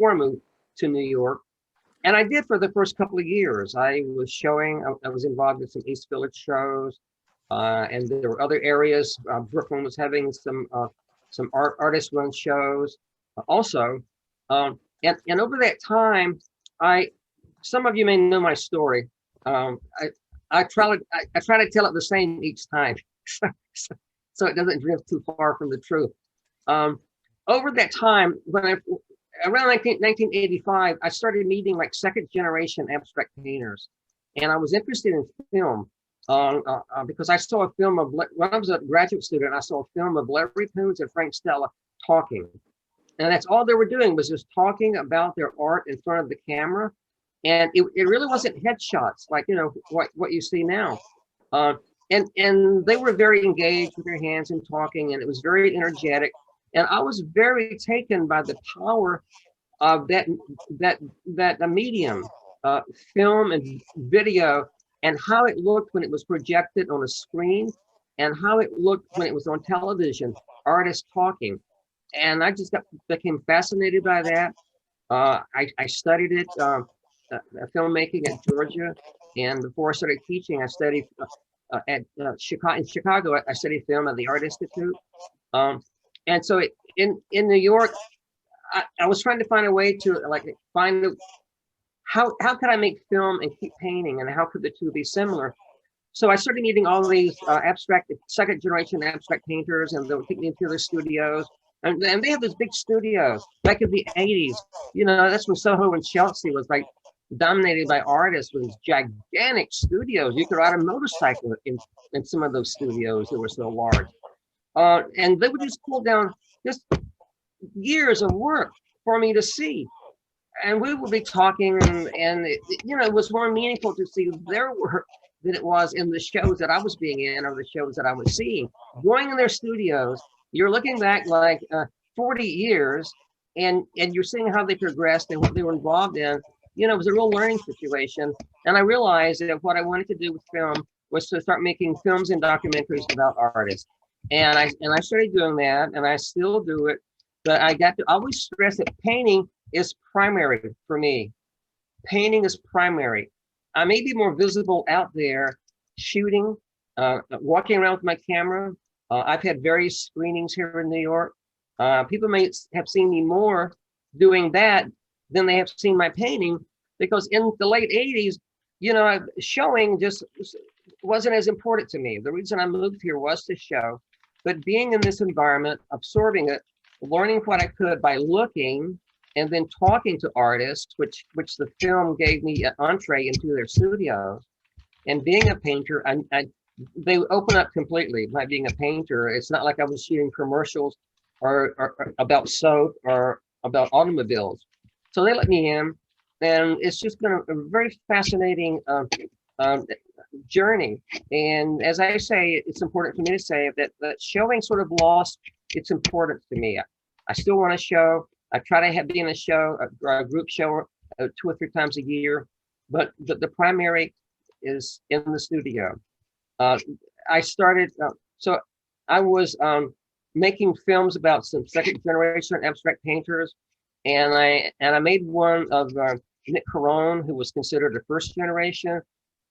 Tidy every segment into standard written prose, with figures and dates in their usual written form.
before I moved to New York. And I did for the first couple of years. I was showing, I was involved in some East Village shows, and there were other areas. Brooklyn was having some artist-run shows also. And over that time, some of you may know my story. I try to tell it the same each time, so it doesn't drift too far from the truth. Over that time, around 1985, I started meeting like second generation abstract painters, and I was interested in film because I saw a film of, when I was a graduate student, I saw a film of Larry Poons and Frank Stella talking, and that's all they were doing was just talking about their art in front of the camera. And it really wasn't headshots like, you know, what you see now. And they were very engaged with their hands and talking, and it was very energetic. And I was very taken by the power of that medium, film and video, and how it looked when it was projected on a screen, and how it looked when it was on television, artists talking. And I just became fascinated by that. I studied it. Filmmaking at Georgia, and before I started teaching, I studied in Chicago. I studied film at the Art Institute, and so in New York, I was trying to find a way to how could I make film and keep painting, and how could the two be similar? So I started meeting all of these second generation abstract painters, and they would take me into their studios. And they have these big studios back in the 80s. You know, that's when Soho and Chelsea was like dominated by artists with gigantic studios. You could ride a motorcycle in some of those studios that were so large. And they would just pull down just years of work for me to see. And we would be talking, and it was more meaningful to see their work than it was in the shows that I was being in, or the shows that I was seeing. Going in their studios, you're looking back like 40 years, and you're seeing how they progressed and what they were involved in. You know, it was a real learning situation. And I realized that what I wanted to do with film was to start making films and documentaries about artists. And I started doing that, and I still do it. But I got to always stress that painting is primary for me. Painting is primary. I may be more visible out there shooting, walking around with my camera. I've had various screenings here in New York. People may have seen me more doing that than they have seen my painting, because in the late 80s, you know, showing just wasn't as important to me. The reason I moved here was to show, but being in this environment, absorbing it, learning what I could by looking, and then talking to artists, which the film gave me an entree into their studios. And being a painter, they open up completely by being a painter. It's not like I was shooting commercials or about soap or about automobiles. So they let me in, and it's just been a very fascinating journey. And as I say, it's important for me to say that showing sort of lost its importance to me. I still want to show. I try to be in a show, a group show, 2 or 3 times a year, but the primary is in the studio. I started, so I was making films about some second generation abstract painters. And I made one of Nick Carone, who was considered a first generation,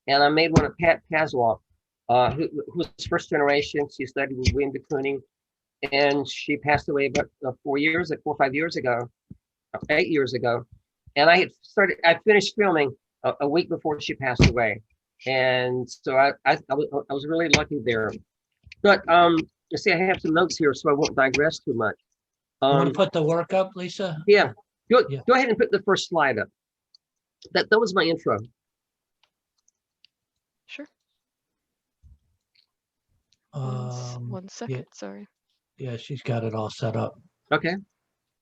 and I made one of Pat Pasloff, who was first generation. She studied with William de Kooning, and she passed away about 4 or 5 years ago, 8 years ago. And I finished filming a week before she passed away, and so I was really lucky there. But let's see, I have some notes here, so I won't digress too much. You want to put the work up, Lisa? Yeah. Go ahead and put the first slide up. That was my intro. Sure. One second, yeah, sorry. Yeah, she's got it all set up. Okay.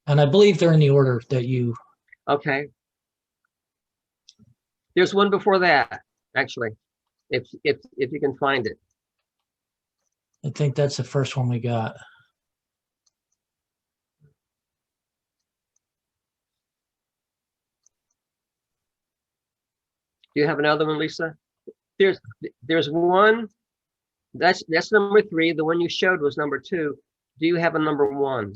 And I believe they're in the order that you. Okay. There's one before that, actually, if you can find it. I think that's the first one we got. Do you have another one, Lisa? There's one. That's number 3. The one you showed was number 2. Do you have a number 1?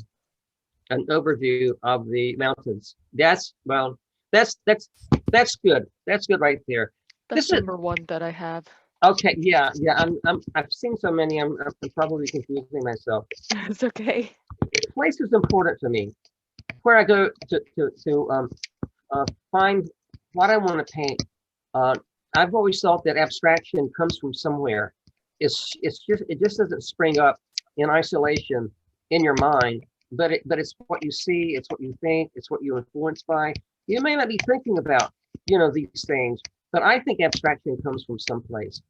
an overview of the mountains. That's well, that's good. That's good right there. That's This is number one that I have. okay. Yeah, yeah. I've seen so many. I'm probably confusing myself. It's okay. Place is important to me. Where I go to find what I want to paint. Uh, I've always thought that abstraction comes from somewhere. It just doesn't spring up in isolation in your mind, but it's what you see, it's what you think, it's what you're influenced by. You may not be thinking about these things, but I think abstraction comes from someplace.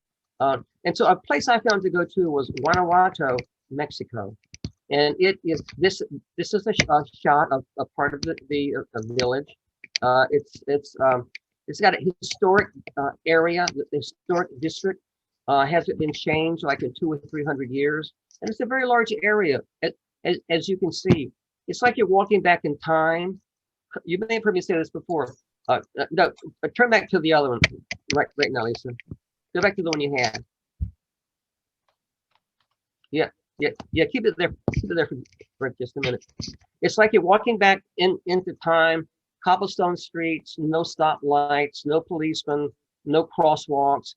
And so a place I found to go to was Guanajuato, Mexico, and it is this. This is a shot of a part of the village. It's got a historic area. The historic district hasn't been changed like in 200 or 300 years, and it's a very large area. As you can see, it's like you're walking back in time. You may have heard me say this before. No, turn back to the other one right now, Lisa. Go back to the one you had. Yeah, yeah. Keep it there. Keep it there for just a minute. It's like you're walking back into time. Cobblestone streets, no stoplights, no policemen, no crosswalks.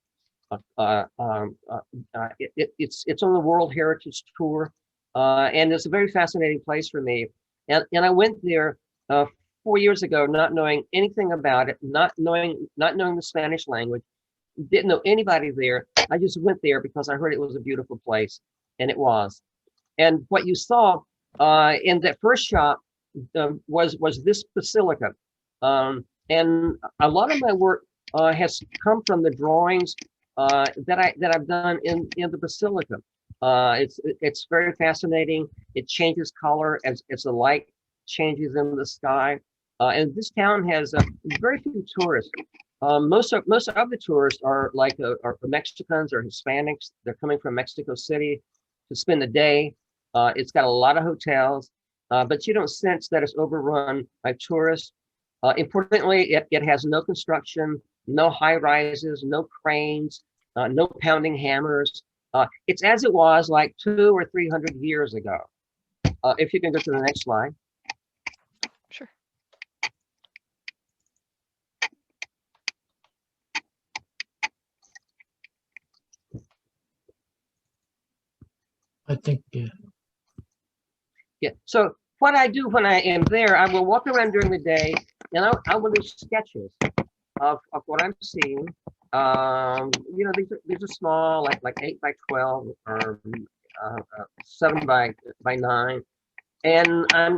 It's on the World Heritage Tour, and it's a very fascinating place for me. And I went there 4 years ago, not knowing anything about it, not knowing the Spanish language, didn't know anybody there. I just went there because I heard it was a beautiful place, and it was. And what you saw in that first shot was this basilica, and a lot of my work has come from the drawings that I've done in the basilica. It's very fascinating. It changes color as the light changes in the sky. And this town has very few tourists. Most of the tourists are like are Mexicans or Hispanics. They're coming from Mexico City to spend the day. It's got a lot of hotels, but you don't sense that it's overrun by tourists. Importantly, it has no construction, no high rises, no cranes, no pounding hammers. It's as it was like 200 or 300 years ago. If you can go to the next slide. Sure. I think, Yeah. So what I do when I am there, I will walk around during the day, and I will do sketches of what I'm seeing. These are small, like 8 by 12 or 7 by 9, and I'm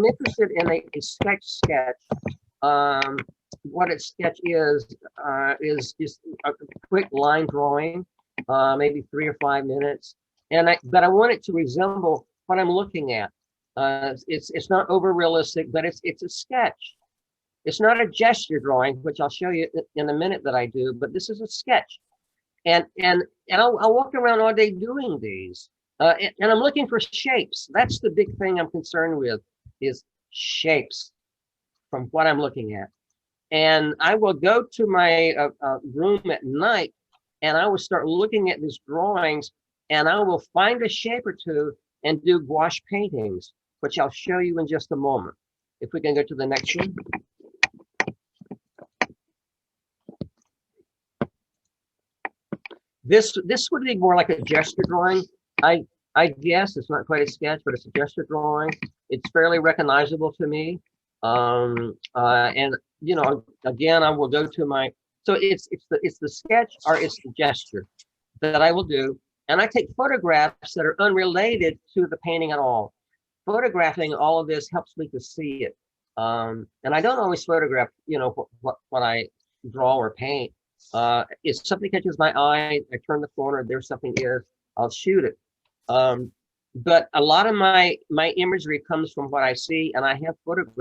interested in a sketch. What a sketch is just a quick line drawing, maybe 3 or 5 minutes, but I want it to resemble what I'm looking at. It's not over realistic, but it's a sketch. It's not a gesture drawing, which I'll show you in a minute that I do, but this is a sketch. And I'll walk around all day doing these. And I'm looking for shapes. That's the big thing I'm concerned with, is shapes from what I'm looking at. And I will go to my room at night, and I will start looking at these drawings, and I will find a shape or two and do gouache paintings, which I'll show you in just a moment. If we can go to the next one. This would be more like a gesture drawing. I guess it's not quite a sketch, but it's a gesture drawing. It's fairly recognizable to me. And again, I will go to my. So it's the sketch or it's the gesture that I will do, and I take photographs that are unrelated to the painting at all. Photographing all of this helps me to see it, and I don't always photograph, what I draw or paint. If something catches my eye, I turn the corner, there something is, I'll shoot it. But a lot of my imagery comes from what I see, and I have photographs